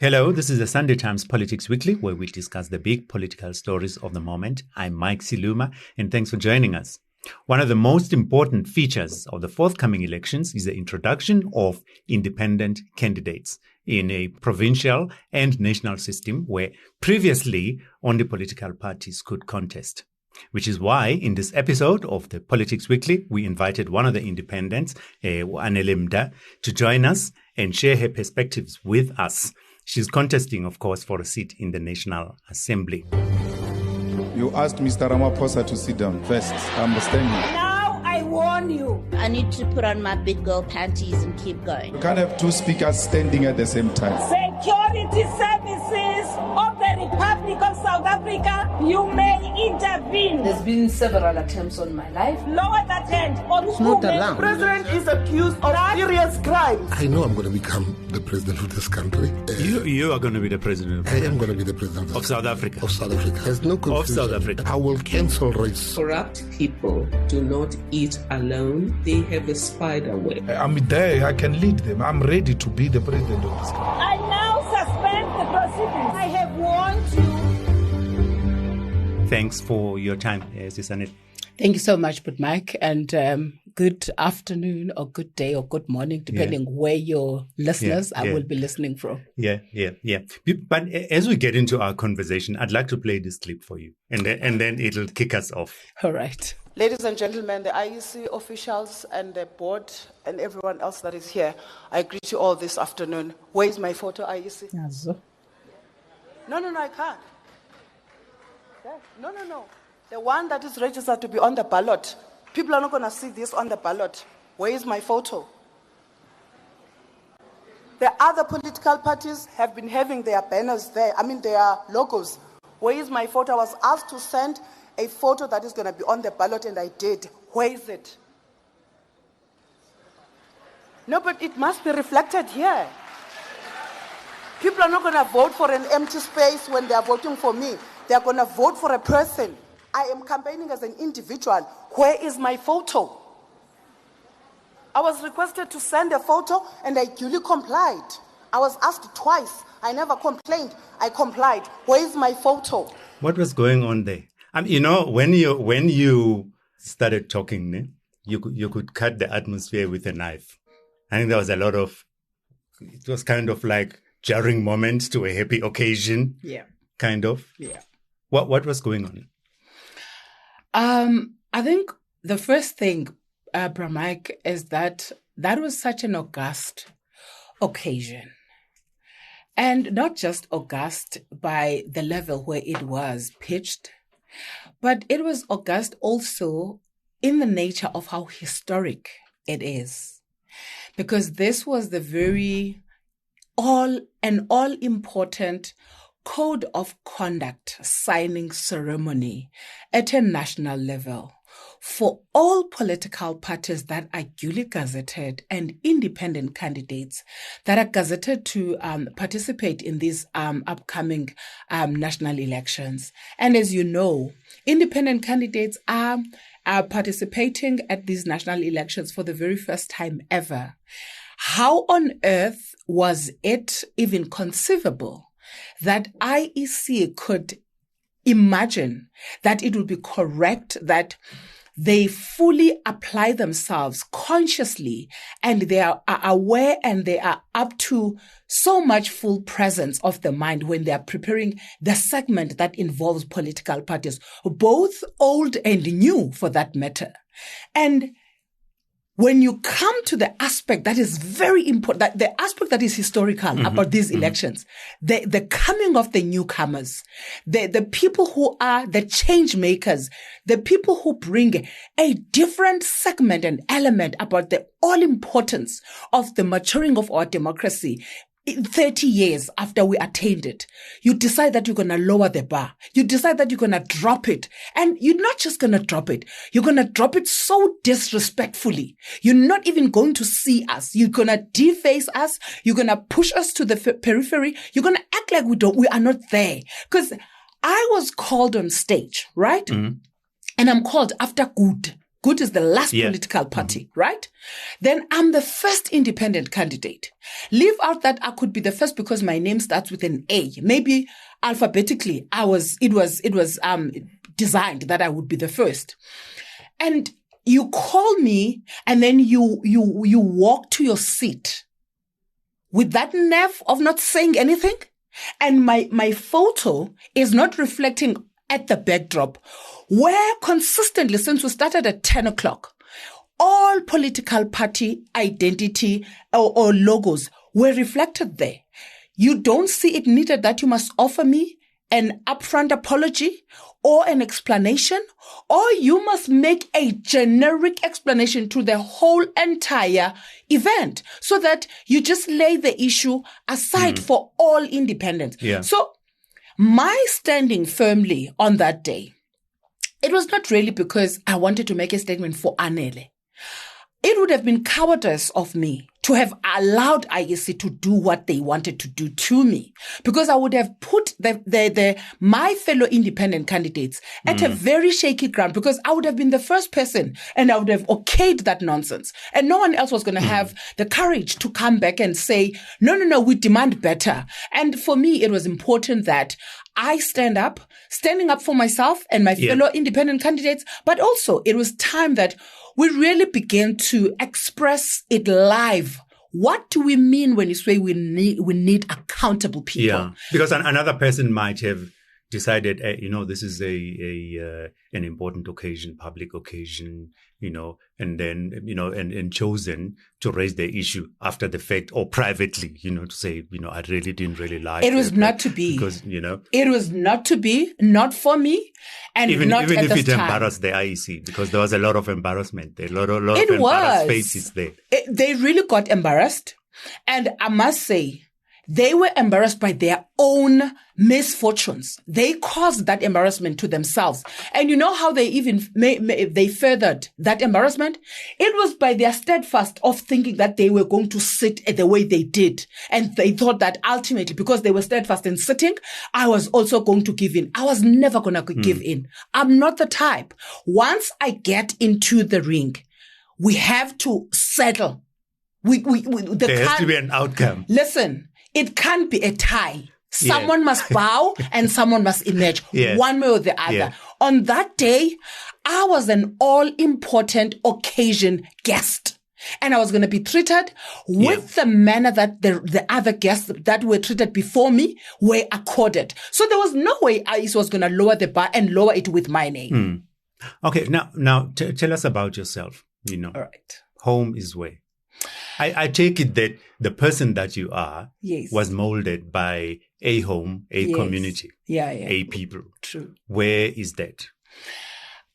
Hello, this is the Sunday Times Politics Weekly, where we discuss the big political stories of the moment. I'm Mike Siluma, and thanks for joining us. One of the most important features of the forthcoming elections is the introduction of independent candidates in a provincial and national system where previously only political parties could contest. Which is why in this episode of the Politics Weekly, we invited one of the independents, Anele Mda, to join us and share her perspectives with us. She's contesting, of course, for a seat in the National Assembly. You asked Mr. Ramaphosa to sit down first. I'm standing. Now I warn you. I need to put on my big girl panties and keep going. You can't have two speakers standing at the same time. Security services of the Republic of South Africa, you may intervene. There's been several attempts on my life. Lower that hand on it's not allowed. The president is accused of serious crimes. I know I'm going to become the president of this country. You are going to be the president. I am going to be the president of South Africa. Of South Africa. There's no confusion. Of South Africa. I will cancel race. Corrupt people do not eat alone. They have a spider web. I'm there. I can lead them. I'm ready to be the president of this country. I now suspend the proceedings. I have warned you. Thanks for your time, Susanne. Thank you so much, but Mike, and good afternoon or good day or good morning, depending where your listeners will be listening from. Yeah. But as we get into our conversation, I'd like to play this clip for you, and then it'll kick us off. All right. Ladies and gentlemen, the IEC officials and the board and everyone else that is here, I greet you all this afternoon. Where is my photo, IEC? Yes. No, I can't. No. The one that is registered to be on the ballot. People are not going to see this on the ballot. Where is my photo? The other political parties have been having their banners there, their logos. Where is my photo? I was asked to send a photo that is going to be on the ballot, and I did. Where is it? No, but it must be reflected here. People are not going to vote for an empty space when they are voting for me. They are going to vote for a person. I am campaigning as an individual. Where is my photo? I was requested to send a photo, and I duly complied. I was asked twice. I never complained. I complied. Where is my photo? What was going on there? When you started talking, you could cut the atmosphere with a knife. I think there was it was kind of like jarring moments to a happy occasion. Yeah. Kind of. Yeah. What was going on? I think the first thing, Mike, is that was such an august occasion. And not just august by the level where it was pitched, but it was august also in the nature of how historic it is. Because this was the very all-important Code of Conduct signing ceremony at a national level for all political parties that are duly gazetted and independent candidates that are gazetted to participate in these upcoming national elections. And as you know, independent candidates are participating at these national elections for the very first time ever. How on earth was it even conceivable that IEC could imagine that it would be correct that they fully apply themselves consciously and they are aware and they are up to so much full presence of the mind when they are preparing the segment that involves political parties, both old and new for that matter. And when you come to the aspect that is very important, the aspect that is historical about these elections, the coming of the newcomers, the people who are the change makers, the people who bring a different segment and element about the all importance of the maturing of our democracy 30 years after we attained it, you decide that you're going to lower the bar. You decide that you're going to drop it. And you're not just going to drop it. You're going to drop it so disrespectfully. You're not even going to see us. You're going to deface us. You're going to push us to the periphery. You're going to act like we are not there. Because I was called on stage, right? Mm-hmm. And I'm called after good Good is the last political party, right? Then I'm the first independent candidate. Leave out that I could be the first because my name starts with an A. Maybe alphabetically, it was designed that I would be the first. And you call me and then you walk to your seat with that nerve of not saying anything. And my photo is not reflecting at the backdrop where consistently since we started at 10 o'clock, all political party identity or logos were reflected there. You don't see it needed that you must offer me an upfront apology or an explanation, or you must make a generic explanation to the whole entire event so that you just lay the issue aside for all independents. Yeah. So my standing firmly on that day, it was not really because I wanted to make a statement for Anele. It would have been cowardice of me to have allowed IEC to do what they wanted to do to me, because I would have put my fellow independent candidates at a very shaky ground, because I would have been the first person and I would have okayed that nonsense. And no one else was going to have the courage to come back and say, no, we demand better. And for me, it was important that I standing up for myself and my fellow independent candidates, but also it was time that we really began to express it live. What do we mean when you say we need accountable people? Yeah, because another person might have decided, this is an important occasion, public occasion, and then, and chosen to raise the issue after the fact or privately, to say, I really didn't really like it. It was not to be. Because, it was not to be, not for me, and even not even at if this it time. Embarrassed the IEC, because there was a lot of embarrassment there, a lot of It embarrassed was. faces there. They really got embarrassed. And I must say, they were embarrassed by their own misfortunes. They caused that embarrassment to themselves. And you know how they even they furthered that embarrassment? It was by their steadfast of thinking that they were going to sit the way they did. And they thought that ultimately, because they were steadfast in sitting, I was also going to give in. I was never going to give in. I'm not the type. Once I get into the ring, we have to settle. There has to be an outcome. Listen. It can't be a tie. Someone must bow and someone must emerge, one way or the other. Yeah. On that day, I was an all-important occasion guest. And I was going to be treated with the manner that the other guests that were treated before me were accorded. So there was no way I was going to lower the bar and lower it with my name. Okay, now tell us about yourself. All right. Home is where? I take it that the person that you are was molded by a home, a community, a people. True. Where is that?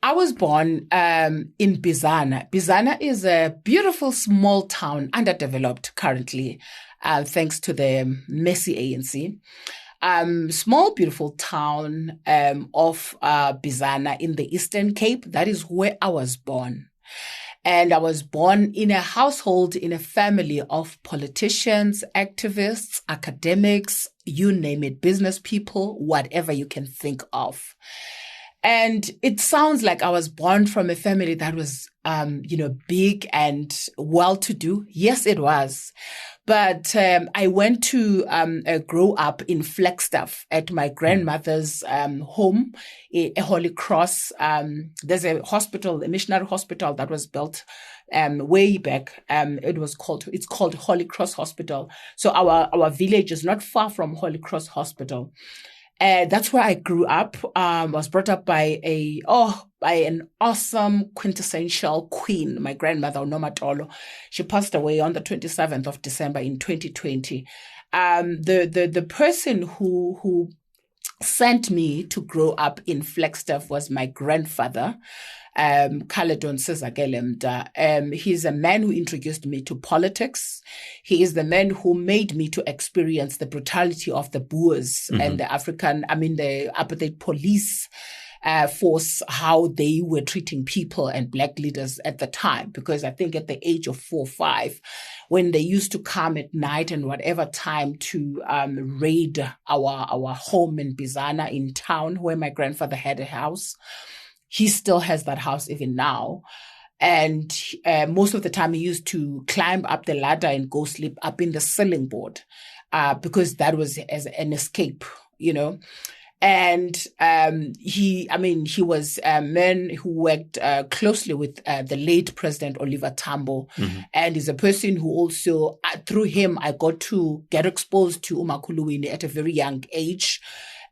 I was born in Bizana. Bizana is a beautiful small town, underdeveloped currently, thanks to the messy ANC. Small, beautiful town of Bizana in the Eastern Cape. That is where I was born. And I was born in a household, in a family of politicians, activists, academics, you name it, business people, whatever you can think of. And it sounds like I was born from a family that was, big and well-to-do. Yes, it was. But I went to grow up in Flagstaff at my grandmother's home, a Holy Cross. There's a hospital, a missionary hospital that was built way back. It's called Holy Cross Hospital. So our village is not far from Holy Cross Hospital. That's where I grew up. Was brought up by an awesome quintessential queen, my grandmother, Nomatolo. She passed away on the 27th of December in 2020. The person who sent me to grow up in Flagstaff was my grandfather, Cape-born Mda. He's a man who introduced me to politics. He is the man who made me to experience the brutality of the Boers and the the apartheid police force, how they were treating people and black leaders at the time. Because I think at the age of 4 or 5, when they used to come at night and whatever time to raid our home in Bizana in town, where my grandfather had a house. He still has that house even now. And most of the time he used to climb up the ladder and go sleep up in the ceiling board because that was as an escape, And he was a man who worked closely with the late President Oliver Tambo, and is a person who also, through him, I got to get exposed to uMakhuluwini at a very young age.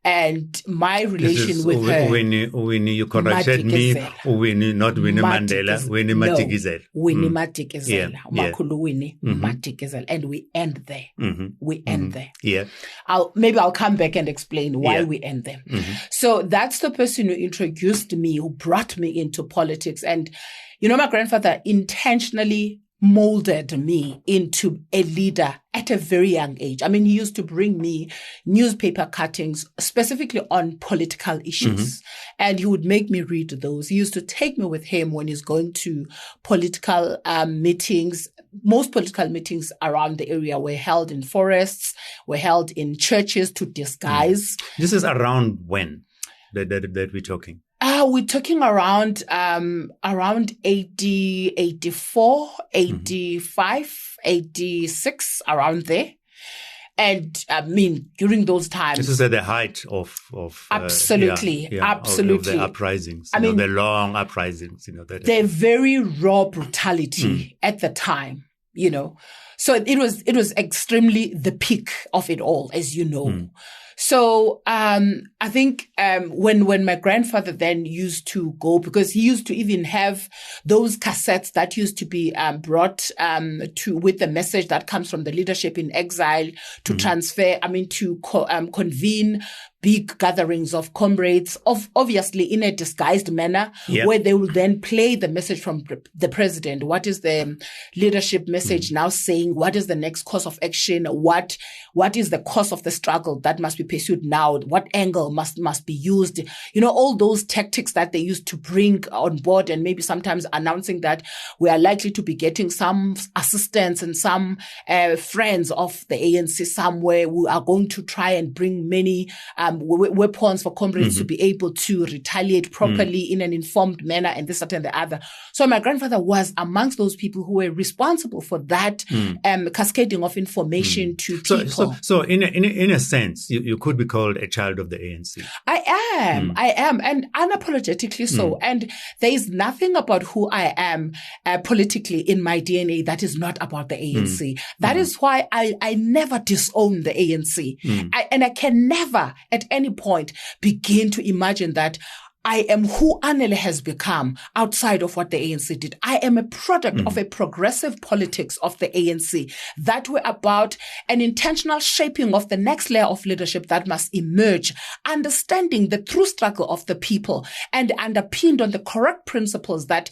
And my relation with her... When you corrected me, Winnie, not Winnie Mandela, Winnie Madikizela. Winnie Madikizela, uMakhuluwini Madikizela. And we end there. We end there. Yeah. I'll come back and explain why we end there. So that's the person who introduced me, who brought me into politics. And, my grandfather intentionally molded me into a leader at a very young age. I mean, he used to bring me newspaper cuttings specifically on political issues, and he would make me read those. He used to take me with him when he's going to political meetings. Most political meetings around the area were held in forests, were held in churches to disguise. This is around when that we're talking? We're talking around 80, 84, 85, 86, around there. And during those times. This is at the height of absolutely. Of the uprisings. The long uprisings, the very raw brutality at the time, So it was extremely the peak of it all, as you know. So I think when my grandfather then used to go, because he used to even have those cassettes that used to be brought with the message that comes from the leadership in exile to transfer, to convene big gatherings of comrades, obviously in a disguised manner, where they will then play the message from the president. What is the leadership message now saying? What is the next course of action? What is the course of the struggle that must be pursued now? What angle must be used? All those tactics that they used to bring on board, and maybe sometimes announcing that we are likely to be getting some assistance and some friends of the ANC somewhere. We are going to try and bring many weapons for comrades to be able to retaliate properly in an informed manner, and this, that, and the other. So my grandfather was amongst those people who were responsible for that cascading of information to people. So in a sense, you could be called a child of the ANC. I am, and unapologetically so. And there is nothing about who I am politically in my DNA that is not about the ANC. That is why I never disown the ANC. And I can never at any point begin to imagine that I am who Anele has become outside of what the ANC did. I am a product of a progressive politics of the ANC that were about an intentional shaping of the next layer of leadership that must emerge, understanding the true struggle of the people and underpinned on the correct principles that,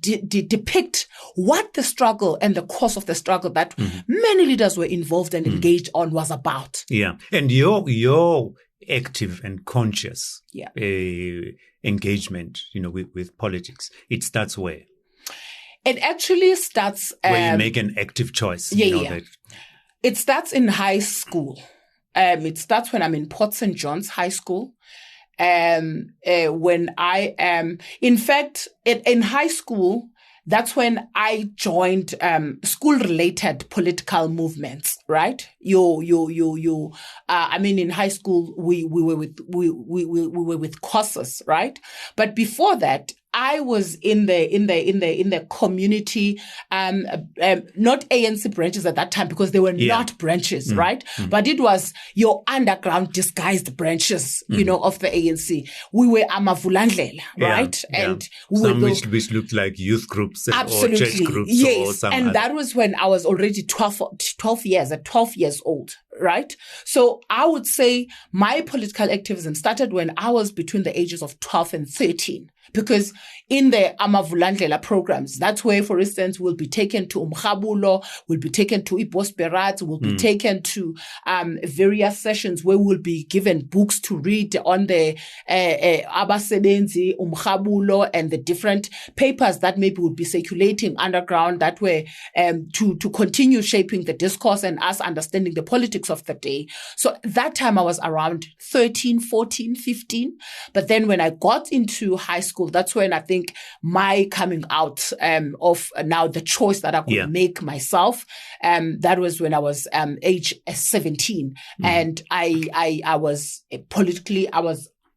depict what the struggle and the course of the struggle that many leaders were involved and engaged on was about. Yeah. And your active and conscious engagement, with politics. It starts where? It actually starts where you make an active choice. That... It starts in high school. It starts when I'm in Port St. John's High School. When I am, in fact, in high school, that's when I joined school-related political movements, right? In high school we were with courses, right? But before that, I was in the community, not ANC branches at that time because they were not branches, right? But it was your underground disguised branches, of the ANC. We were Amavulandlela, right? And we some which looked like youth groups or church groups. Yes. Or some and other. That was when I was already 12 years old. Right? So I would say my political activism started when I was between the ages of 12 and 13. Because in the Amavulandlela programs, that's where, for instance, we'll be taken to Umkhabulo, we'll be taken to Ibosperat, we'll be taken to various sessions where we'll be given books to read on the Abasebenzi, Umkhabulo, and the different papers that maybe would be circulating underground that were to continue shaping the discourse and us understanding the politics politics of the day. So that time I was around 13, 14, 15. But then when I got into high school, that's when I think my coming out of now the choice that I could make myself, that was when I was age 17. And I was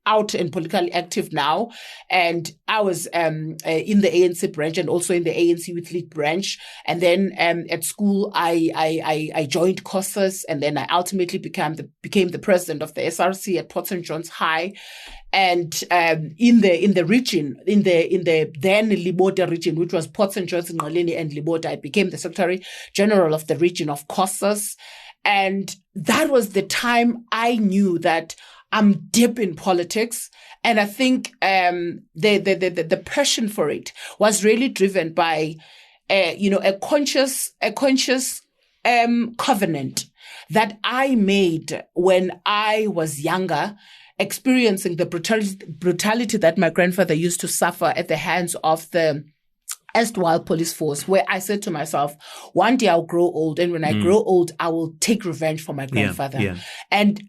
out and politically active now. And I was in the ANC branch and also in the ANC Youth League branch. And then at school, I joined COSAS, and then I ultimately became the president of the SRC at Port St. John's High. And in the region, in the then Libota region, which was Port St. John's, Nqoleni and Libota, I became the Secretary General of the region of COSAS. And that was the time I knew that I'm deep in politics. And I think the passion for it was really driven by a conscious covenant that I made when I was younger, experiencing the brutality that my grandfather used to suffer at the hands of the erstwhile police force, where I said to myself, one day I'll grow old, and when I grow old, I will take revenge for my grandfather. And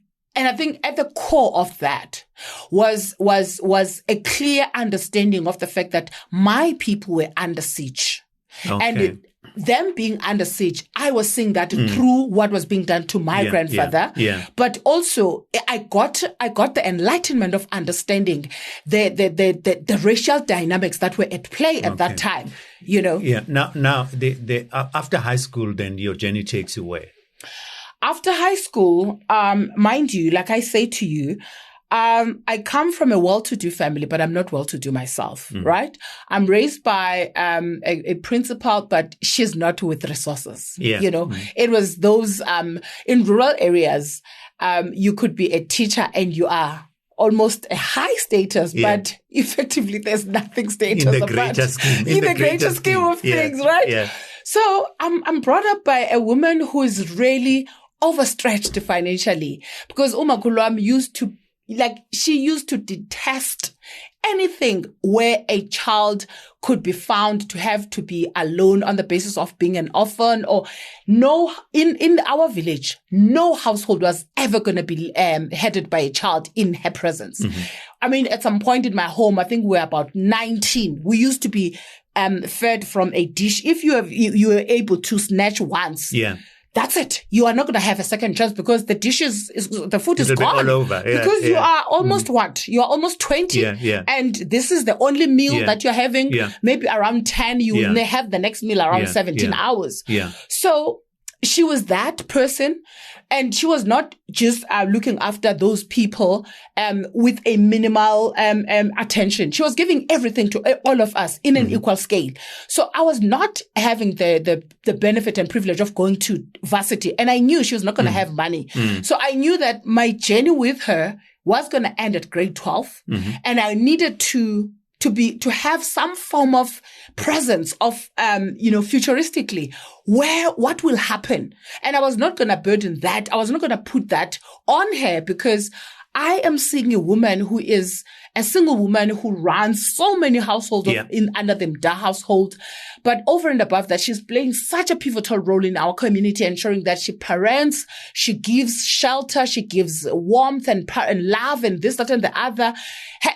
I think at the core of that was a clear understanding of the fact that my people were under siege. And them being under siege, I was seeing that through what was being done to my grandfather. But also I got the enlightenment of understanding the racial dynamics that were at play at that time, Now the after high school, then your journey takes you where? After high school, mind you, like I say to you, I come from a well-to-do family, but I'm not well-to-do myself, right? I'm raised by a principal, but she's not with resources. It was those in rural areas, you could be a teacher and you are almost a high status, but effectively there's nothing status in the greater scheme. In the greater scheme of things, right? So I'm brought up by a woman who is really overstretched financially, because Umakulwam used to detest anything where a child could be found to have to be alone on the basis of being an orphan, or in our village, no household was ever going to be headed by a child in her presence. I mean, at some point in my home, I think we were about 19. We used to be fed from a dish. If you were able to snatch once, that's it. You are not going to have a second chance, because the the food is gone. All over. Because you are almost You are almost 20. And this is the only meal that you're having. Maybe around 10, you will have the next meal around 17 hours. So she was that person, and she was not just looking after those people with a minimal attention. She was giving everything to all of us in an equal scale. So I was not having the benefit and privilege of going to varsity, and I knew she was not going to have money. So I knew that my journey with her was going to end at grade 12, and I needed to have some form of presence of, futuristically, what will happen. And I was not going to burden that. I was not going to put that on her, because I am seeing a woman who is a single woman who runs so many households under the Mda household. But over and above that, she's playing such a pivotal role in our community, ensuring that she parents, she gives shelter, she gives warmth and love and this, that, and the other.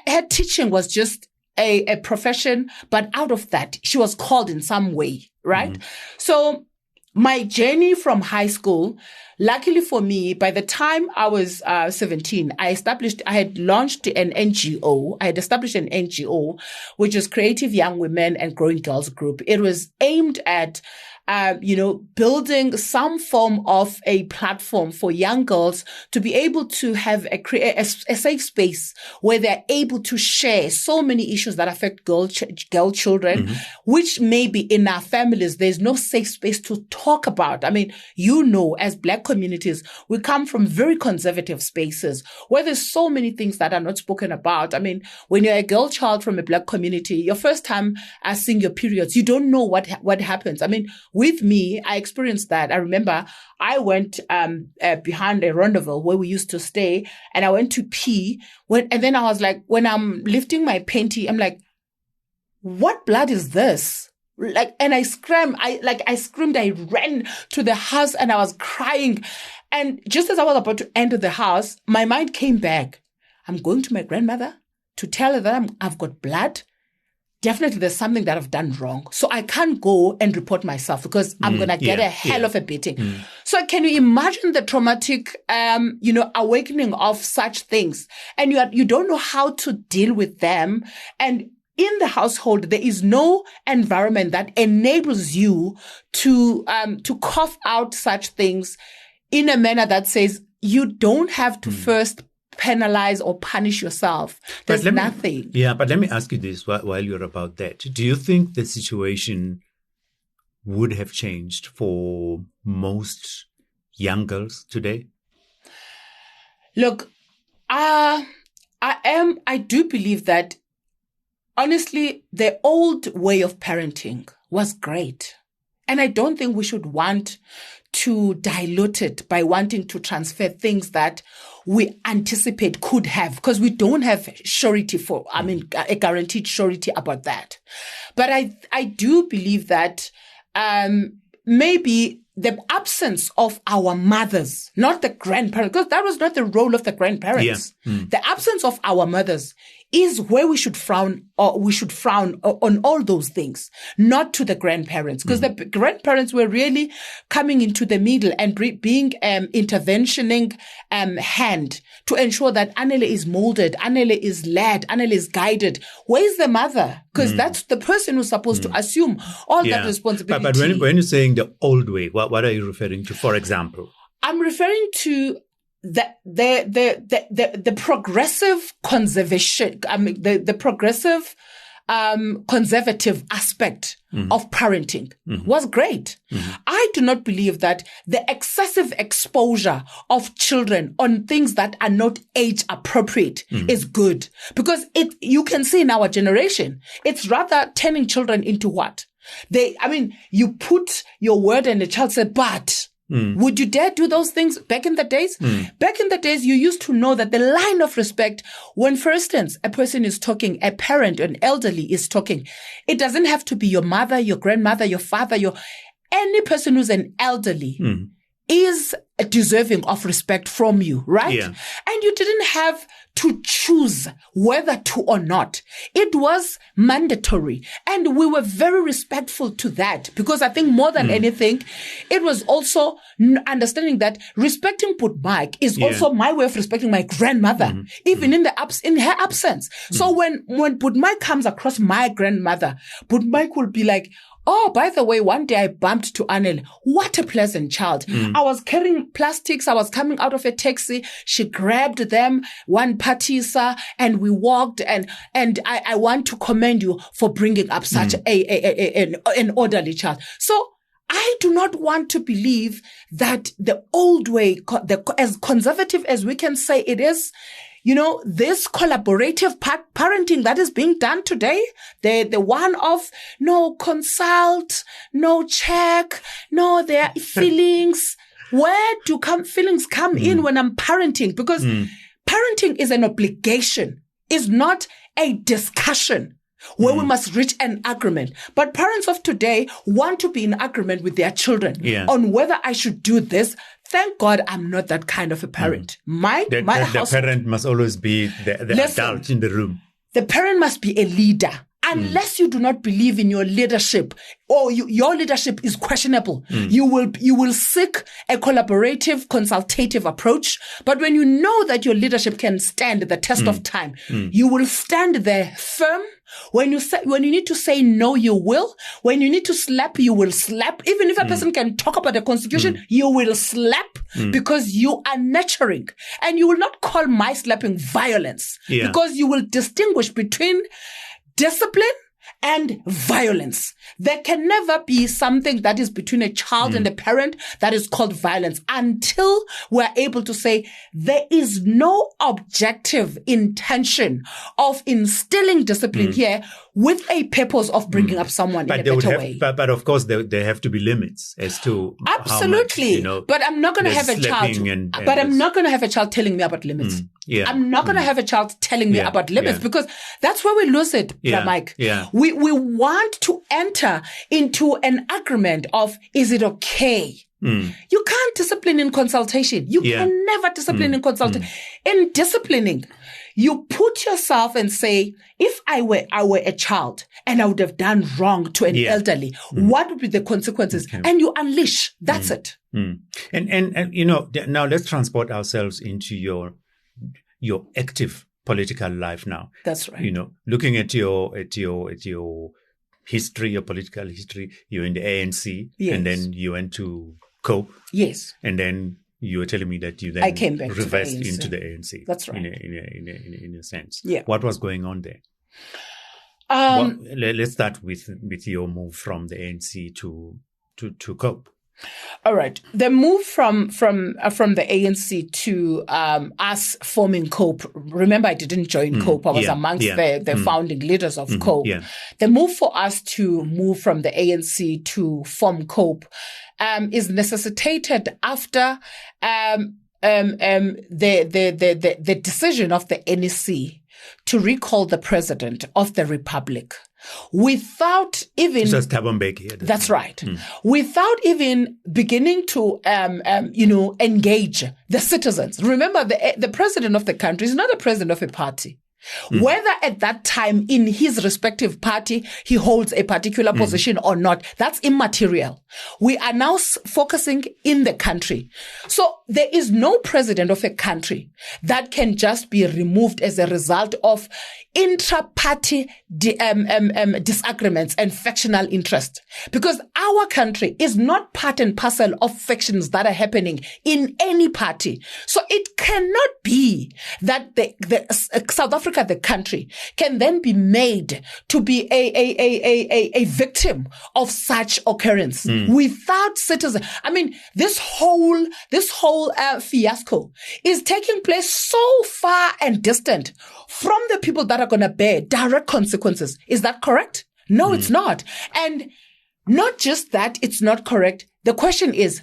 Her teaching was just a profession, but out of that, she was called in some way, right? So my journey from high school, luckily for me, by the time I was 17, I had launched an NGO. I had established an NGO, which is Creative Young Women and Growing Girls Group. It was aimed at building some form of a platform for young girls to be able to have a safe space where they're able to share so many issues that affect girl children, which maybe in our families, there's no safe space to talk about. I mean, as Black communities, we come from very conservative spaces where there's so many things that are not spoken about. I mean, when you're a girl child from a Black community, your first time seeing your periods, you don't know what happens. I mean, with me, I experienced that. I remember I went behind a rendezvous where we used to stay, and I went to pee. And then I was like, when I'm lifting my panty, I'm like, what blood is this? and I screamed, I ran to the house and I was crying. And just as I was about to enter the house, my mind came back. I'm going to my grandmother to tell her that I've got blood. Definitely there's something that I've done wrong. So I can't go and report myself because I'm going to get a hell of a beating. So can you imagine the traumatic, awakening of such things? And you don't know how to deal with them. And in the household, there is no environment that enables you to cough out such things in a manner that says you don't have to first penalize or punish yourself. There's nothing. But let me ask you this while you're about that. Do you think the situation would have changed for most young girls today? Look, I do believe that, honestly, the old way of parenting was great. And I don't think we should want to dilute it by wanting to transfer things that we anticipate could have, because we don't have a guaranteed surety about that. But I do believe that maybe the absence of our mothers, not the grandparents, because that was not the role of the grandparents. The absence of our mothers is where we should frown on all those things, not to the grandparents, because the grandparents were really coming into the middle and being interventioning hand to ensure that Anele is molded, Anele is led, Anele is guided. Where's the mother? Because that's the person who's supposed to assume all that responsibility. But when you're saying the old way, what are you referring to, for example? I'm referring to the progressive conservation, the progressive conservative aspect of parenting was great. I do not believe that the excessive exposure of children on things that are not age appropriate is good, because you can see in our generation, it's rather turning children into what? You put your word and the child said, but would you dare do those things back in the days? Back in the days, you used to know that the line of respect, when, for instance, a person is talking, a parent, an elderly is talking, it doesn't have to be your mother, your grandmother, your father, any person who's an elderly is deserving of respect from you, right? Yeah. And you didn't have to choose whether to or not. It was mandatory. And we were very respectful to that, because I think more than anything, it was also understanding that respecting Put Mike is also my way of respecting my grandmother, even in her absence. So when Put Mike comes across my grandmother, Put Mike will be like, oh, by the way, one day I bumped to Anele. What a pleasant child. I was carrying plastics. I was coming out of a taxi. She grabbed them, one patisa, and we walked. And I want to commend you for bringing up such an orderly child. So I do not want to believe that the old way, as conservative as we can say it is, this collaborative parenting that is being done today, the one of no consult, no check, no their feelings. Where do feelings come in when I'm parenting? Because parenting is an obligation, is not a discussion where we must reach an agreement. But parents of today want to be in agreement with their children on whether I should do this. Thank God I'm not that kind of a parent. The parent must always be the adult in the room. The parent must be a leader. Unless you do not believe in your leadership, or your leadership is questionable, you will seek a collaborative, consultative approach. But when you know that your leadership can stand the test of time, you will stand there firm. When you need to say no, you will. When you need to slap, you will slap. Even if a person can talk about the constitution, you will slap because you are nurturing. And you will not call my slapping violence because you will distinguish between discipline and violence. There can never be something that is between a child and a parent that is called violence until we're able to say there is no objective intention of instilling discipline here with a purpose of bringing up someone in a better way. But of course, there have to be limits as to absolutely. How much, but I'm not going to have a child. But I'm not going to have a child telling me about limits. I'm not going to have a child telling me about limits because that's where we lose it, Mike. We want to enter into an agreement of, is it okay? You can't discipline in consultation. You can never discipline in consultation. In disciplining, you put yourself and say, if I were a child and I would have done wrong to an elderly, what would be the consequences? Okay. And you unleash. That's it. And now let's transport ourselves into your active political life now. That's right. Looking at your history, your political history, you're in the ANC, and then you went to COPE. Yes. And then you were telling me that you then I came back reversed to the ANC. into the ANC. That's right. In a sense. Yeah. What was going on there? Let's start with your move from the ANC to COPE. All right. The move from the ANC to us forming COPE. Remember, I didn't join COPE. I was amongst the founding leaders of COPE. Yeah. The move for us to move from the ANC to form COPE is necessitated after the decision of the NEC to recall the president of the Republic without even... Just Thabo Mbeki. That's right. Without even beginning to, engage the citizens. Remember, the president of the country is not a president of a party. Whether at that time in his respective party he holds a particular position or not, that's immaterial. We are now focusing in the country. So there is no president of a country that can just be removed as a result of intra-party disagreements and factional interest. Because our country is not part and parcel of factions that are happening in any party. So it cannot be that the South Africa, the country, can then be made to be a victim of such occurrence without citizens. I mean, this whole fiasco is taking place so far and distant from the people that are going to bear direct consequences. Is that correct? No, it's not. And not just that it's not correct. The question is,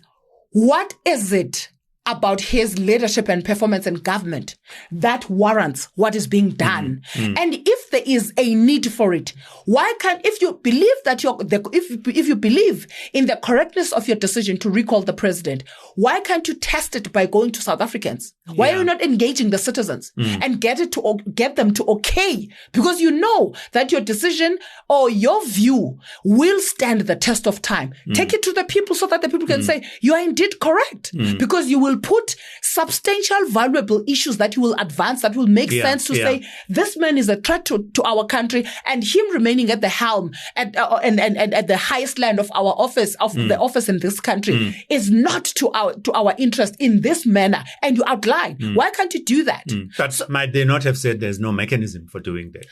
what is it about his leadership and performance in government that warrants what is being done? And if there is a need for it, why can't, if you believe that if you believe in the correctness of your decision to recall the president, why can't you test it by going to South Africans? Why are you not engaging the citizens and get them to okay? Because you know that your decision or your view will stand the test of time. Take it to the people so that the people can say you are indeed correct, because you will put substantial, valuable issues that you will advance, that will make sense to say this man is a threat to our country, and him remaining at the helm and at the highest land of our office, of the office in this country, is not to our interest in this manner. And you outline why can't you do that? But might they not have said there's no mechanism for doing that?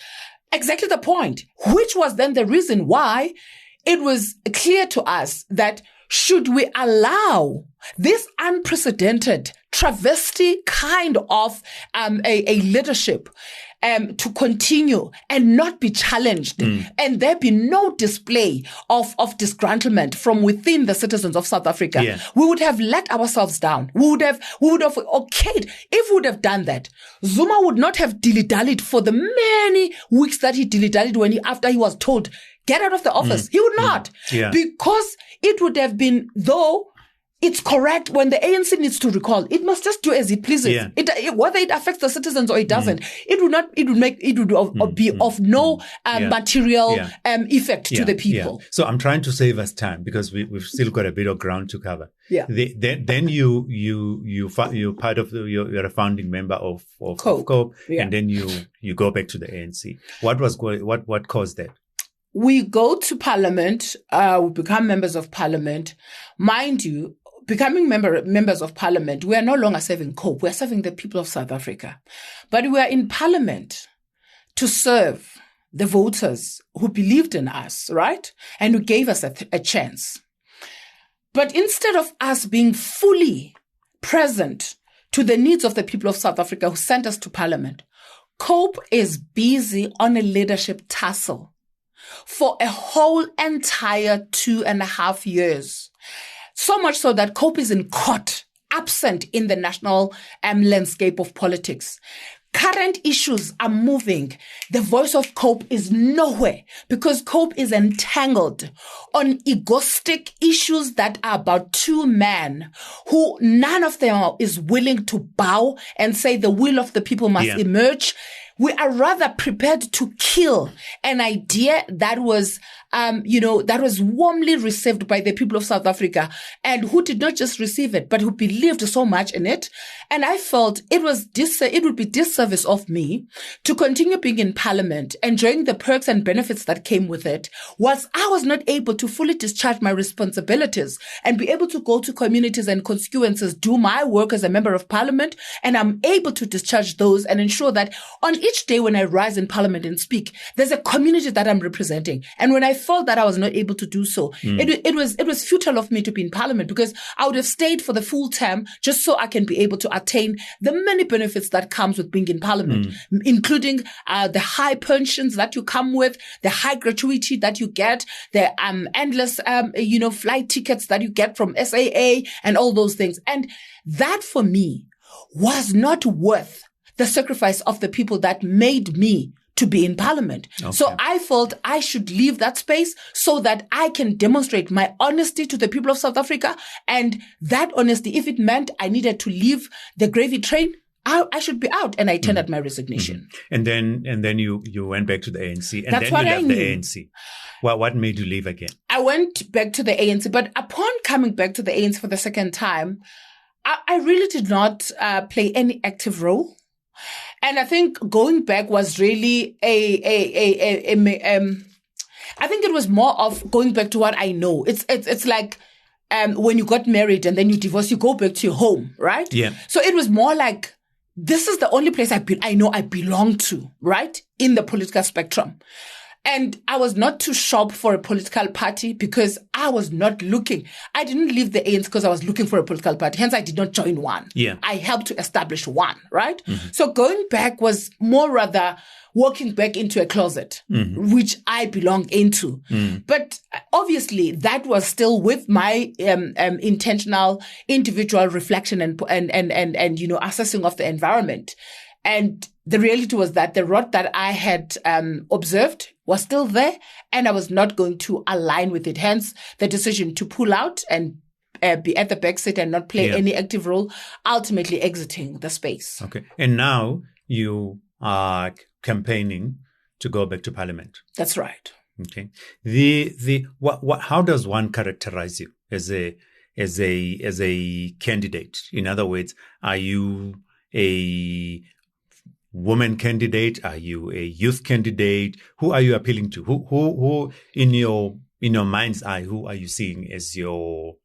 Exactly the point, which was then the reason why it was clear to us that should we allow this unprecedented travesty kind of a leadership to continue and not be challenged, and there be no display of disgruntlement from within the citizens of South Africa, we would have let ourselves down. We would have okayed. If we would have done that, Zuma would not have dilly-dallied for the many weeks that he dilly-dallied after he was told, get out of the office. He would not. Because it would have been, though it's correct, when the ANC needs to recall, it must just do as it pleases. Whether it affects the citizens or it doesn't, it would be of no material effect to the people. So I'm trying to save us time because we've still got a bit of ground to cover. Then you're part of you're a founding member of COPE, and then you go back to the ANC. What caused that? We go to Parliament, we become members of Parliament. Mind you, becoming members of Parliament, we are no longer serving COPE, we are serving the people of South Africa. But we are in Parliament to serve the voters who believed in us, right? And who gave us a chance. But instead of us being fully present to the needs of the people of South Africa who sent us to Parliament, COPE is busy on a leadership tussle for a whole entire 2.5 years. So much so that COPE is in court, absent in the national landscape of politics. Current issues are moving. The voice of COPE is nowhere because COPE is entangled on egoistic issues that are about two men who none of them is willing to bow and say the will of the people must emerge. We are rather prepared to kill an idea that was, that was warmly received by the people of South Africa and who did not just receive it, but who believed so much in it. And I felt it would be disservice of me to continue being in parliament, enjoying the perks and benefits that came with it, whilst I was not able to fully discharge my responsibilities and be able to go to communities and constituencies, do my work as a member of parliament, and I'm able to discharge those and ensure that on each day when I rise in parliament and speak, there's a community that I'm representing. And when I felt that I was not able to do so, it was futile of me to be in parliament because I would have stayed for the full term just so I can be able to attain the many benefits that comes with being in parliament, including the high pensions that you come with, the high gratuity that you get, the endless flight tickets that you get from SAA and all those things. And that for me was not worth the sacrifice of the people that made me to be in parliament. Okay. So I felt I should leave that space so that I can demonstrate my honesty to the people of South Africa. And that honesty, if it meant I needed to leave the gravy train, I should be out. And I tendered my resignation. And then you went back to the ANC. And That's then you left the ANC. What made you leave again? I went back to the ANC, but upon coming back to the ANC for the second time, I really did not play any active role. And I think going back was really I think it was more of going back to what I know. It's like when you got married and then you divorce, you go back to your home, right? Yeah. So it was more like, this is the only place I know I belong to, right? In the political spectrum. And I was not to shop for a political party because I was not looking. I didn't leave the ANC because I was looking for a political party. Hence, I did not join one. Yeah. I helped to establish one, right? Mm-hmm. So going back was more rather walking back into a closet, which I belong into. But obviously, that was still with my intentional individual reflection and assessing of the environment. And the reality was that the rot that I had observed was still there, and I was not going to align with it. Hence, the decision to pull out and be at the back seat and not play any active role, ultimately exiting the space. Okay. And now you are campaigning to go back to parliament. That's right. Okay. How does one characterize you as a candidate? In other words, are you a woman candidate? Are you a youth candidate? Who are you appealing to? Who in your mind's eye, who are you seeing as your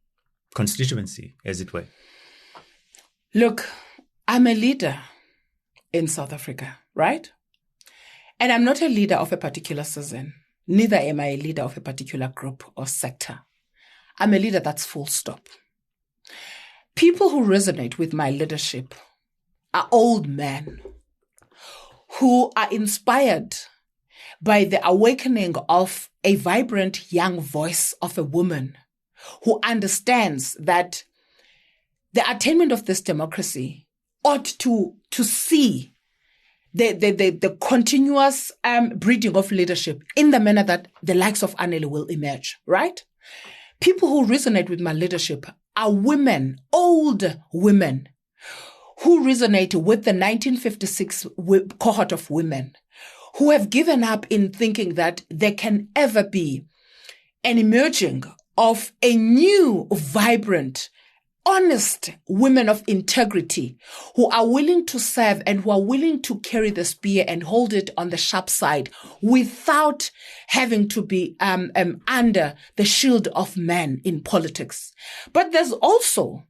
constituency, as it were? Look, I'm a leader in South Africa, right? And I'm not a leader of a particular season. Neither am I a leader of a particular group or sector. I'm a leader that's full stop. People who resonate with my leadership are old men who are inspired by the awakening of a vibrant young voice of a woman who understands that the attainment of this democracy ought to see the continuous breeding of leadership in the manner that the likes of Anele will emerge, right? People who resonate with my leadership are women, old women, who resonate with the 1956 cohort of women who have given up in thinking that there can ever be an emerging of a new, vibrant, honest women of integrity who are willing to serve and who are willing to carry the spear and hold it on the sharp side without having to be under the shield of men in politics. But there's also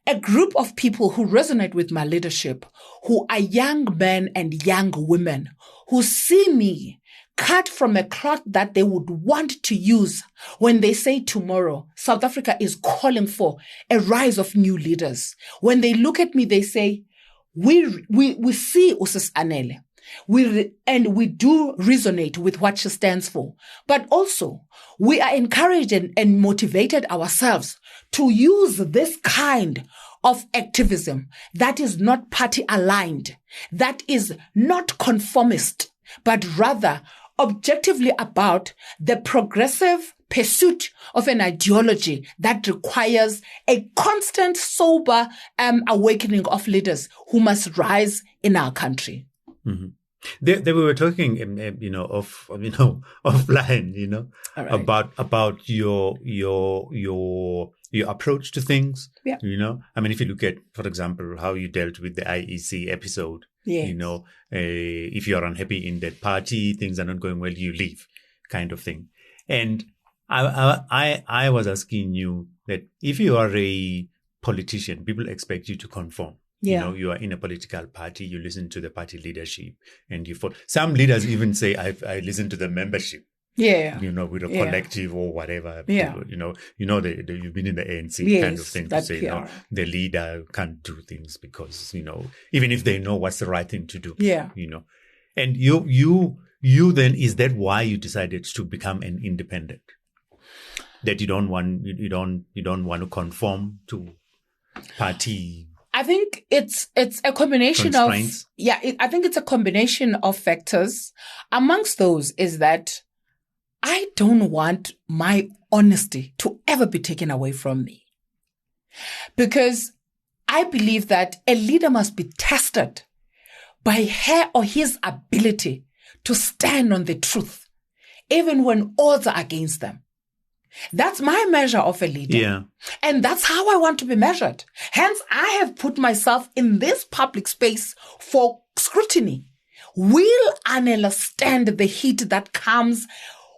a group of people who resonate with my leadership, who are young men and young women, who see me cut from a cloth that they would want to use when they say tomorrow, South Africa is calling for a rise of new leaders. When they look at me, they say, we see Usis Anele. and we do resonate with what she stands for. But also, we are encouraged and motivated ourselves to use this kind of activism that is not party aligned, that is not conformist, but rather objectively about the progressive pursuit of an ideology that requires a constant, sober awakening of leaders who must rise in our country. Mm-hmm. They were talking, offline, right, about your approach to things. Yeah. I mean, if you look at, for example, how you dealt with the IEC episode, yes, if you are unhappy in that party, things are not going well, you leave, kind of thing. And I was asking you that if you are a politician, people expect you to conform. Yeah. You are in a political party, you listen to the party leadership and you follow. Some leaders even say, I listen to the membership. Yeah. With a collective or whatever. Yeah. You've been in the ANC, yes, kind of thing, to say, no, the leader can't do things because, even if they know what's the right thing to do. Yeah. And you then, is that why you decided to become an independent? That you don't want to conform to party? I think it's a combination of, I think it's a combination of factors. Amongst those is that I don't want my honesty to ever be taken away from me. Because I believe that a leader must be tested by her or his ability to stand on the truth, even when odds are against them. That's my measure of a leader. Yeah. And that's how I want to be measured. Hence, I have put myself in this public space for scrutiny. Will Anele stand the heat that comes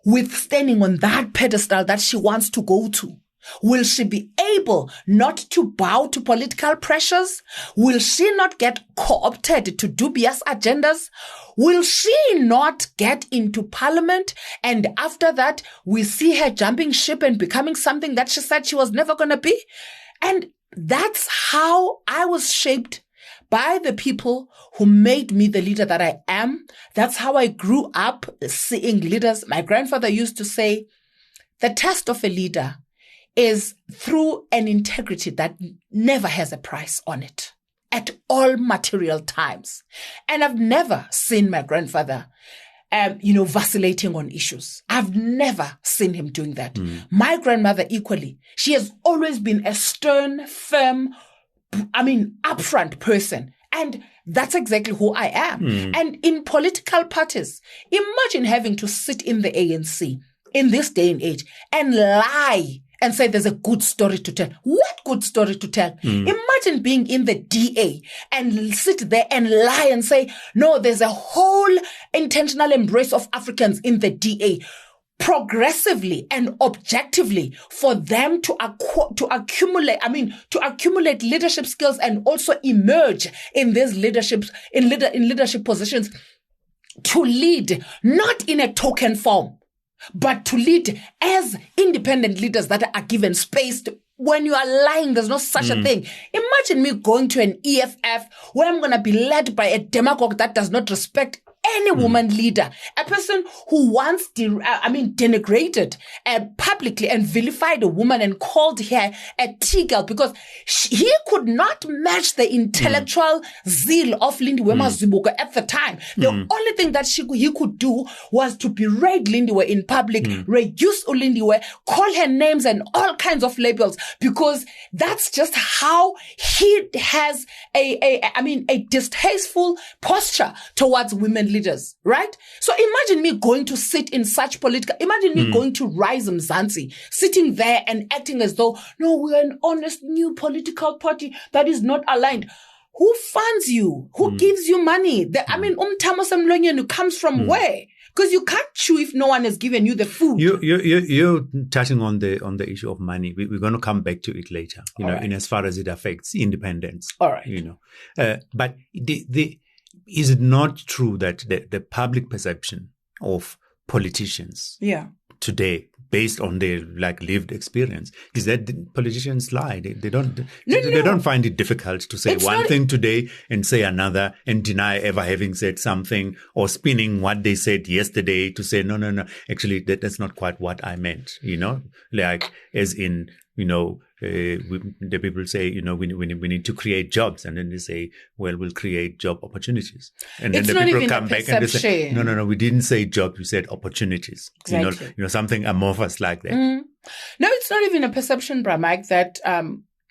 with standing on that pedestal that she wants to go to? Will she be able not to bow to political pressures? Will she not get co-opted to dubious agendas? Will she not get into parliament? And after that, we see her jumping ship and becoming something that she said she was never going to be. And that's how I was shaped by the people who made me the leader that I am. That's how I grew up seeing leaders. My grandfather used to say, the test of a leader is through an integrity that never has a price on it at all material times. And I've never seen my grandfather, vacillating on issues. I've never seen him doing that. My grandmother equally, she has always been a stern, firm, upfront person. And that's exactly who I am. And in political parties, imagine having to sit in the ANC in this day and age and lie and say there's a good story to tell. What good story to tell? Imagine being in the DA and sit there and lie and say, no, there's a whole intentional embrace of Africans in the DA. Progressively and objectively for them to accumulate leadership skills and also emerge in these leadership positions to lead, not in a token form, but to lead as independent leaders that are given space to. When you are lying, there's no such a thing. Imagine me going to an EFF where I'm going to be led by a demagogue that does not respect any woman leader, a person who once denigrated publicly and vilified a woman and called her a tea-girl because he could not match the intellectual zeal of Lindiwe Mazibuko at the time. The only thing that he could do was to berate Lindiwe in public, reduce Lindiwe, call her names and all kinds of labels, because that's just how he has a distasteful posture towards women leaders, right? So imagine me going to sit in such imagine me going to Rise Mzansi, sitting there and acting as though, no, we're an honest new political party that is not aligned. Who funds you? Who gives you money? Umthamo Semlonyeni comes from where? Because you can't chew if no one has given you the food. You're touching on the issue of money. We're going to come back to it later, in as far as it affects independence. All right. But is it not true that the public perception of politicians today, based on their lived experience. Is that politicians lie? They don't find it difficult to say one thing today and say another and deny ever having said something, or spinning what they said yesterday to say, no, actually that's not quite what I meant, as in, the people say, we need to create jobs, and then they say, well, we'll create job opportunities, and then the people come back and they say, no, we didn't say jobs, we said opportunities. Exactly. Something amorphous like that. No, it's not even a perception, Mike, that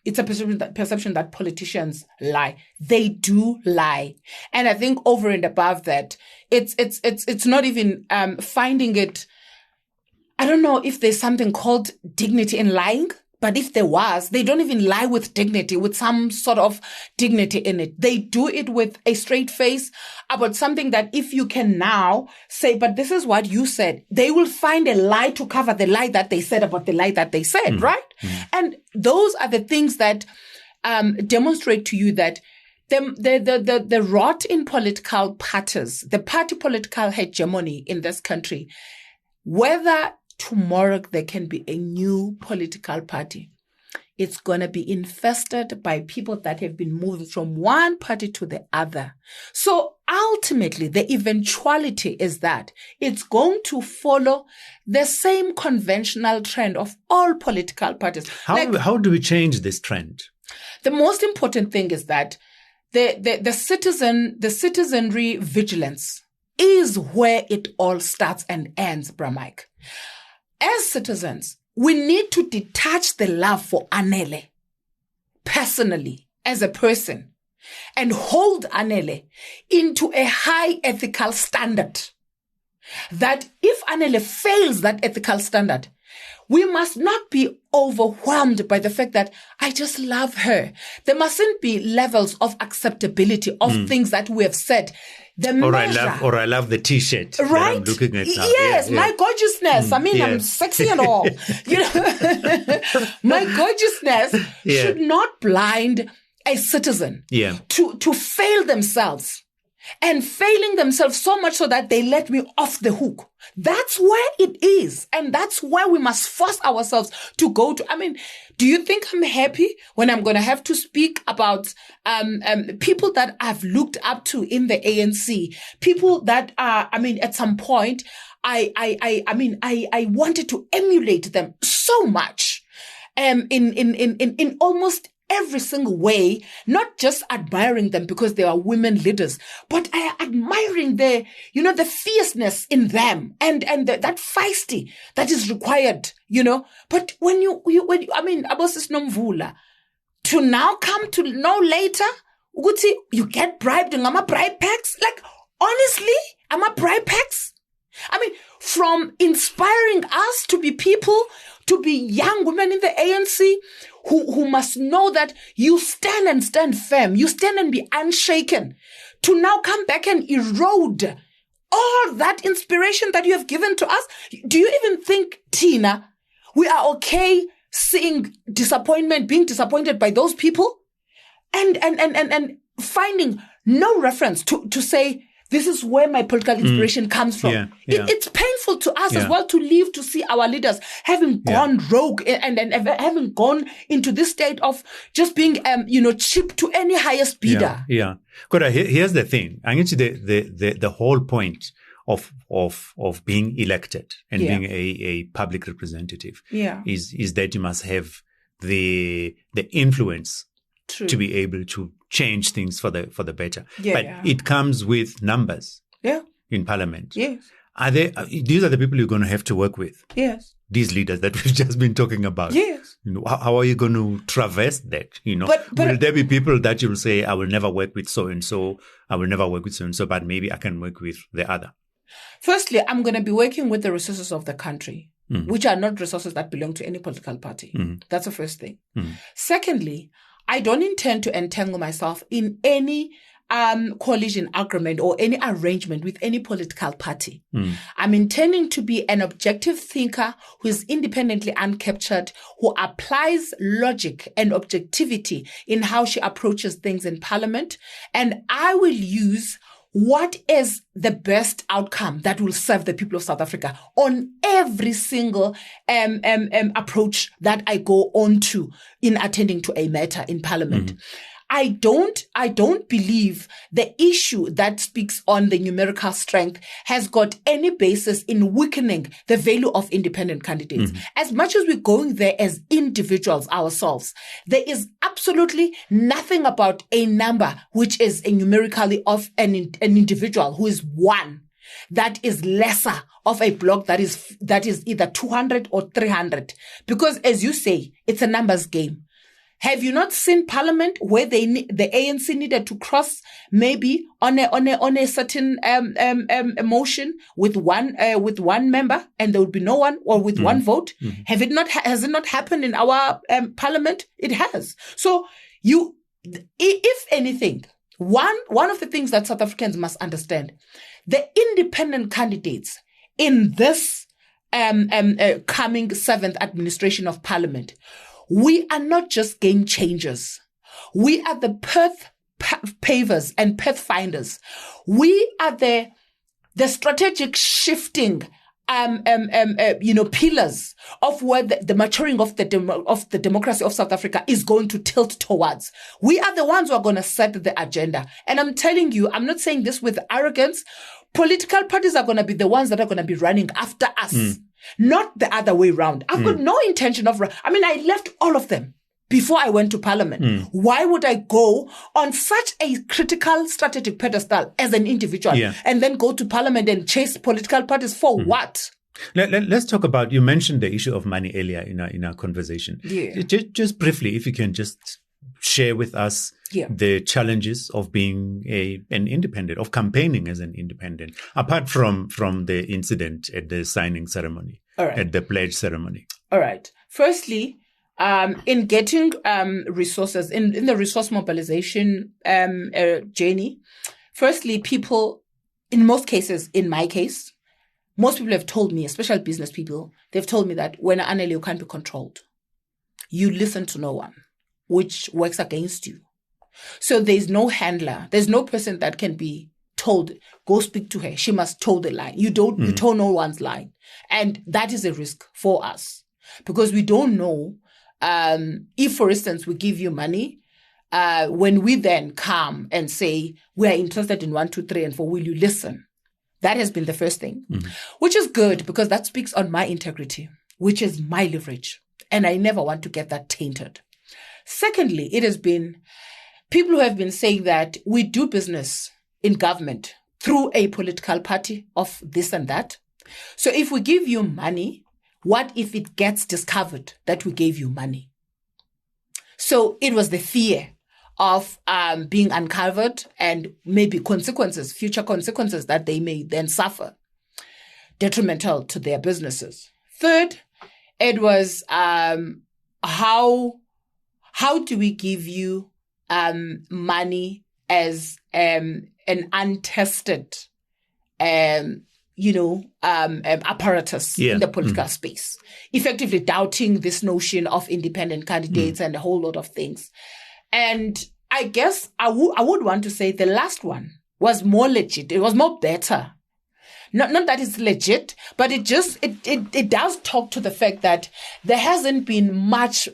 it's a perception that politicians lie. They do lie, and I think over and above that, it's not even finding it. I don't know if there's something called dignity in lying. But if there was, they don't even lie with dignity, with some sort of dignity in it. They do it with a straight face about something that if you can now say, but this is what you said, they will find a lie to cover the lie that they said about the lie that they said, right? And those are the things that demonstrate to you that the rot in political parties, the party political hegemony in this country, whether tomorrow there can be a new political party, it's going to be infested by people that have been moved from one party to the other. So ultimately, the eventuality is that it's going to follow the same conventional trend of all political parties. How do we change this trend? The most important thing is that the citizenry vigilance is where it all starts and ends, Mike. As citizens, we need to detach the love for Anele personally as a person and hold Anele into a high ethical standard. That if Anele fails that ethical standard, we must not be overwhelmed by the fact that I just love her. There mustn't be levels of acceptability of things that we have said. I love the T-shirt right? that I'm looking at now. Yes, my gorgeousness. I'm sexy and all. My gorgeousness should not blind a citizen to fail themselves. And failing themselves so much so that they let me off the hook. That's where it is. And that's where we must force ourselves to go to. Do you think I'm happy when I'm going to have to speak about people that I've looked up to in the ANC? People that are, at some point, I wanted to emulate them so much in almost every single way, not just admiring them because they are women leaders, but admiring the fierceness in them and that feisty that is required, But when Abosis Nomvula, to now come to know later, you get bribed and I'm a bribe packs? Honestly, I'm a bribe packs? From inspiring us to be people, to be young women in the ANC who must know that you stand and stand firm, you stand and be unshaken, to now come back and erode all that inspiration that you have given to us. Do you even think, Tina, we are okay seeing disappointment, being disappointed by those people? And finding no reference to say, this is where my political inspiration comes from. It's painful to us as well to live to see our leaders having gone rogue and having gone into this state of just being, cheap to any highest bidder. Kora, here's the thing. I think the whole point of being elected and being a public representative is that you must have the influence to be able to change things for the better. It comes with numbers in parliament. These are the people you're going to have to work with. These leaders that we've just been talking about. How are you going to traverse that? But will there be people that you'll say, I will never work with so and so, I will never work with so and so, but maybe I can work with the other? Firstly, I'm going to be working with the resources of the country, which are not resources that belong to any political party. That's the first thing. Secondly, I don't intend to entangle myself in any coalition agreement or any arrangement with any political party. I'm intending to be an objective thinker who is independently uncaptured, who applies logic and objectivity in how she approaches things in parliament. And I will use what is the best outcome that will serve the people of South Africa on every single approach that I go on to in attending to a matter in Parliament. I don't believe the issue that speaks on the numerical strength has got any basis in weakening the value of independent candidates. As much as we're going there as individuals ourselves, there is absolutely nothing about a number which is a numerically of an individual who is one that is lesser of a block that is either 200 or 300. Because as you say, it's a numbers game. Have you not seen Parliament where the ANC needed to cross maybe on a certain motion with one member and there would be no one, or with one vote? Has it not happened in our Parliament? It has. So if anything, one of the things that South Africans must understand, the independent candidates in this coming 7th administration of Parliament, we are not just game changers. We are the pavers and pathfinders. We are the strategic shifting, pillars of where the maturing of the democracy of South Africa is going to tilt towards. We are the ones who are going to set the agenda. And I'm telling you, I'm not saying this with arrogance. Political parties are going to be the ones that are going to be running after us. Not the other way around. I've got no intention of... I left all of them before I went to Parliament. Why would I go on such a critical strategic pedestal as an individual and then go to Parliament and chase political parties for what? Let's talk about... You mentioned the issue of money earlier in our conversation. Yeah. Just briefly, if you can just share with us the challenges of being an independent, of campaigning as an independent, apart from the incident at the signing ceremony, at the pledge ceremony. All right. Firstly, in getting resources, in the resource mobilization journey, firstly, people, in most cases, in my case, most people have told me, especially business people, they've told me that when Anele, you can't be controlled. You listen to no one, which works against you. So there's no handler. There's no person that can be told, go speak to her. She must toe the line. You toe no one's line. And that is a risk for us because we don't know if, for instance, we give you money, when we then come and say, we are interested in 1, 2, 3, and 4, will you listen? That has been the first thing, which is good because that speaks on my integrity, which is my leverage. And I never want to get that tainted. Secondly, it has been people who have been saying that we do business in government through a political party of this and that. So if we give you money, what if it gets discovered that we gave you money? So it was the fear of being uncovered and maybe consequences, future consequences that they may then suffer, detrimental to their businesses. Third, it was how do we give you money as an untested, apparatus in the political space, effectively doubting this notion of independent candidates and a whole lot of things. And I guess I would want to say the last one was more legit. It was more better. Not that it's legit, but it does talk to the fact that there hasn't been much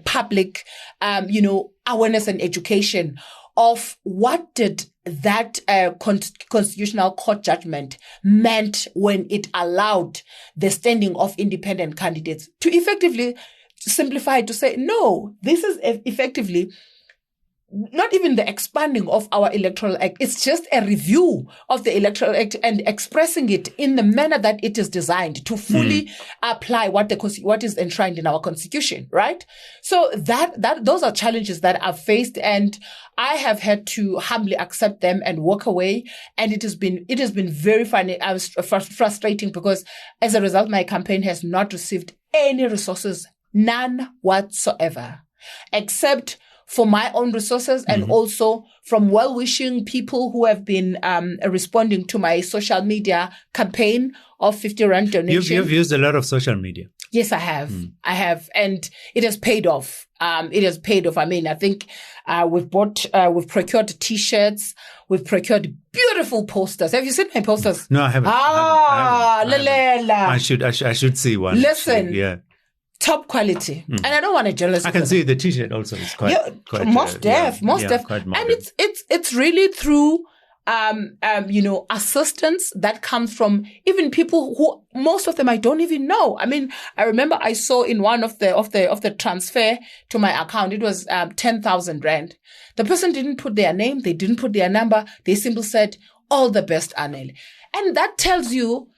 public, awareness and education of what did that constitutional court judgment meant when it allowed the standing of independent candidates to effectively simplify it to say, no, this is effectively not even the expanding of our Electoral Act. It's just a review of the Electoral Act and expressing it in the manner that it is designed to fully apply what is enshrined in our Constitution, right? So those are challenges that I've faced, and I have had to humbly accept them and walk away. And it has been very frustrating because as a result, my campaign has not received any resources, none whatsoever, except for my own resources and also from well-wishing people who have been responding to my social media campaign of 50 Rand donation. You've used a lot of social media. Yes, I have. I have. And it has paid off. It has paid off. I mean, I think we've procured T-shirts, we've procured beautiful posters. Have you seen my posters? No, I haven't. I should see one. Listen, yeah. Top quality, and I don't want a journalist. I can see the T-shirt also. It's quite most def, and it's really through assistance that comes from even people who most of them I don't even know. I mean, I remember I saw in one of the transfer to my account, it was 10,000 rand. The person didn't put their name, they didn't put their number, they simply said, "All the best, Anele." And that tells you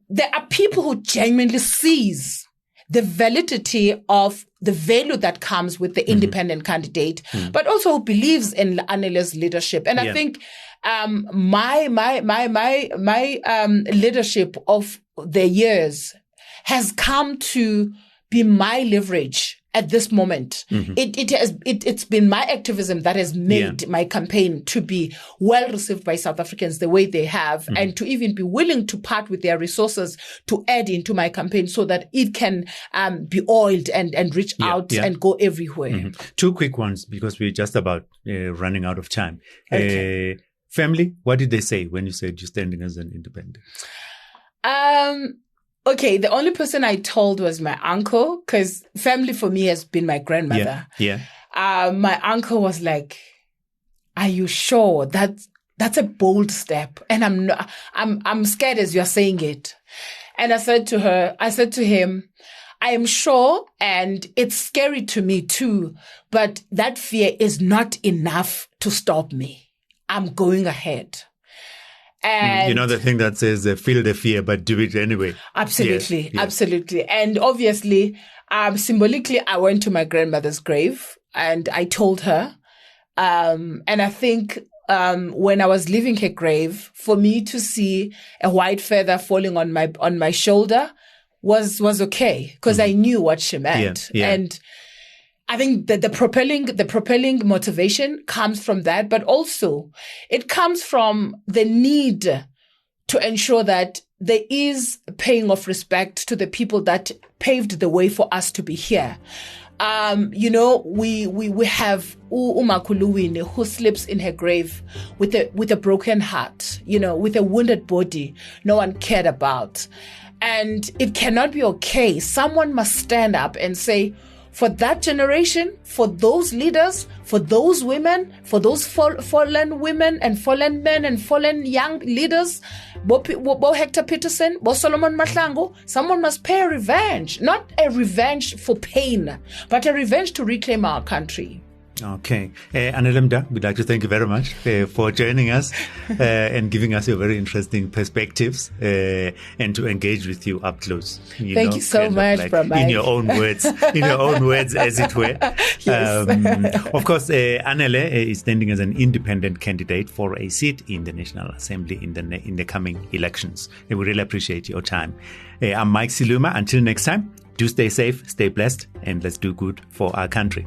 there are people who genuinely sees the validity of the value that comes with the independent candidate, but also who believes in Anele's leadership. And I think my leadership of the years has come to be my leverage at this moment. It's been my activism that has made my campaign to be well received by South Africans the way they have, and to even be willing to part with their resources to add into my campaign so that it can be oiled and reach out and go everywhere. Two quick ones, because we're just about running out of time. Okay. Family, what did they say when you said you're standing as an independent? Okay, the only person I told was my uncle, because family for me has been my grandmother. Yeah. My uncle was like, "Are you sure that's a bold step?" And I'm scared as you're saying it. And I said to him, "I am sure, and it's scary to me too, but that fear is not enough to stop me. I'm going ahead." And you know the thing that says feel the fear, but do it anyway. Absolutely. Yes. Absolutely. And obviously, symbolically, I went to my grandmother's grave and I told her. And I think when I was leaving her grave, for me to see a white feather falling on my shoulder was okay, because I knew what she meant. And I think that the propelling motivation comes from that, but also it comes from the need to ensure that there is paying of respect to the people that paved the way for us to be here. We have Umakuluwini who sleeps in her grave with a broken heart, with a wounded body no one cared about. And it cannot be okay. Someone must stand up and say, for that generation, for those leaders, for those women, for those fallen women and fallen men and fallen young leaders, Bo Hector Peterson, Bo Solomon Mahlangu, someone must pay a revenge. Not a revenge for pain, but a revenge to reclaim our country. Okay. Anele Mda, we'd like to thank you very much for joining us and giving us your very interesting perspectives and to engage with you up close. Thank you so much, in your own words, as it were. Yes. Of course, Anele is standing as an independent candidate for a seat in the National Assembly in the coming elections. And we really appreciate your time. I'm Mike Siluma. Until next time, do stay safe, stay blessed, and let's do good for our country.